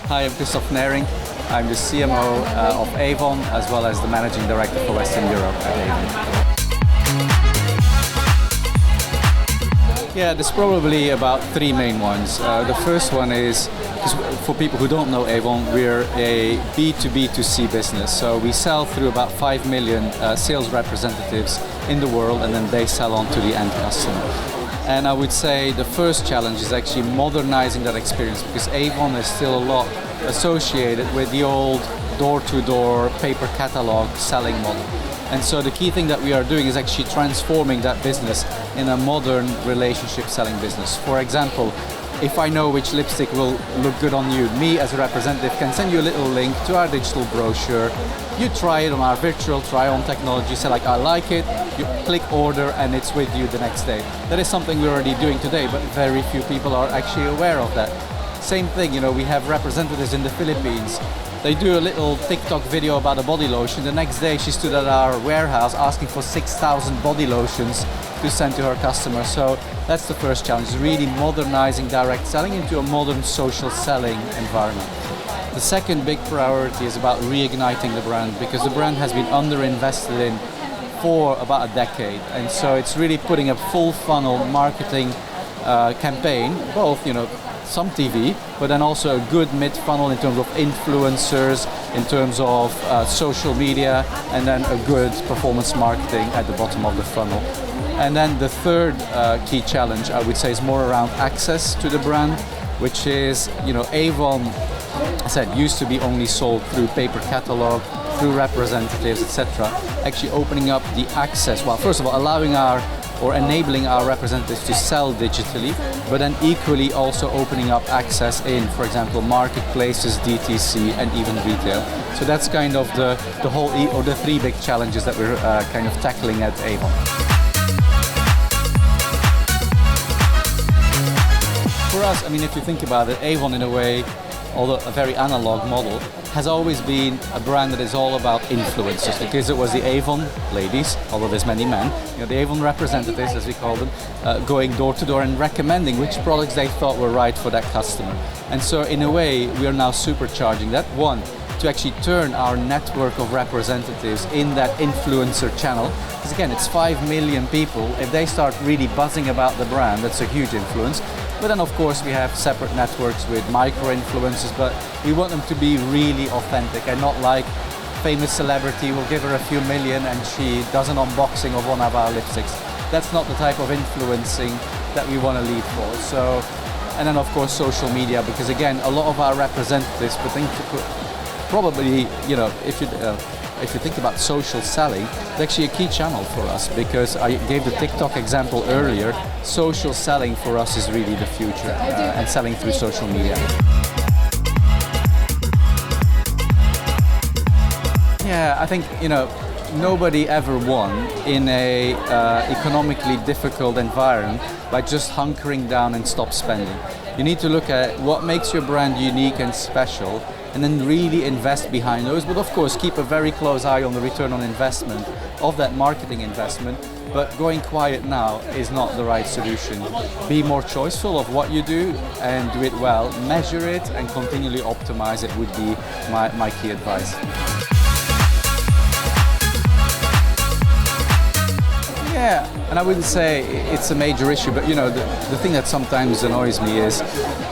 Hi, I'm Kristof Neirynck. I'm the CMO of AVON, as well as the Managing Director for Western Europe at AVON. Yeah, there's probably about three main ones. The first one is, for people who don't know AVON, we're a B2B2C business. So we sell through about 5 million sales representatives in the world, and then they sell on to the end customer. And I would say the first challenge is actually modernizing that experience, because AVON is still a lot associated with the old door-to-door paper catalog selling model. And so the key thing that we are doing is actually transforming that business in a modern relationship selling business. For example, if I know which lipstick will look good on you, me as a representative can send you a little link to our digital brochure. You try it on our virtual try-on technology, say like, I like it, you click order and it's with you the next day. That is something we're already doing today, but very few people are actually aware of that. Same thing, we have representatives in the Philippines. They do a little TikTok video about a body lotion. The next day she stood at our warehouse asking for 6,000 body lotions to send to her customers. So that's the first challenge, really modernizing direct selling into a modern social selling environment. The second big priority is about reigniting the brand, because the brand has been underinvested in for about a decade. And so it's really putting a full funnel marketing campaign, both, some TV, but then also a good mid-funnel in terms of influencers, in terms of social media, and then a good performance marketing at the bottom of the funnel. And then the third key challenge, I would say, is more around access to the brand, which is, AVON, I said, used to be only sold through paper catalog, through representatives, etc. Actually opening up the access, well, first of all, enabling our representatives to sell digitally, but then equally also opening up access in, for example, marketplaces, DTC, and even retail. So that's kind of the three big challenges that we're kind of tackling at AVON. For us, if you think about it, AVON in a way, although a very analog model, has always been a brand that is all about influencers, because it was the AVON ladies, although there's many men, the AVON representatives, as we call them, going door to door and recommending which products they thought were right for that customer. And so in a way, we are now supercharging that, one, to actually turn our network of representatives in that influencer channel, because again, it's 5 million people. If they start really buzzing about the brand, that's a huge influence. But then of course we have separate networks with micro-influencers, but we want them to be really authentic and not like famous celebrity will give her a few million and she does an unboxing of one of our lipsticks. That's not the type of influencing that we want to lead for. So, and then of course social media, because again, a lot of our representatives probably, if you think about social selling, it's actually a key channel for us, because I gave the TikTok example earlier. Social selling for us is really the future, and selling through social media. Yeah, I think, nobody ever won in a economically difficult environment by just hunkering down and stop spending. You need to look at what makes your brand unique and special, and then really invest behind those, but of course keep a very close eye on the return on investment of that marketing investment. But going quiet now is not the right solution. Be more choiceful of what you do and do it well, measure it and continually optimize it would be my key advice. Yeah, and I wouldn't say it's a major issue, but the thing that sometimes annoys me is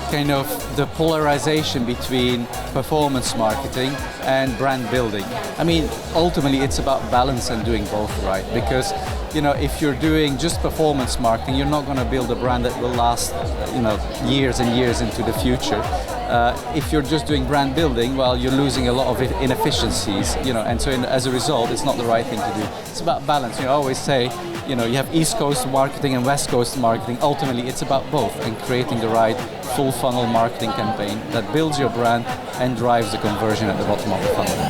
kind of the polarization between performance marketing and brand building. Ultimately it's about balance and doing both right, because if you're doing just performance marketing, you're not going to build a brand that will last years and years into the future. If you're just doing brand building, well, you're losing a lot of inefficiencies, and so as a result, it's not the right thing to do. It's about balance. I always say, you have East Coast marketing and West Coast marketing. Ultimately, it's about both, and creating the right full funnel marketing campaign that builds your brand and drives the conversion at the bottom of the funnel.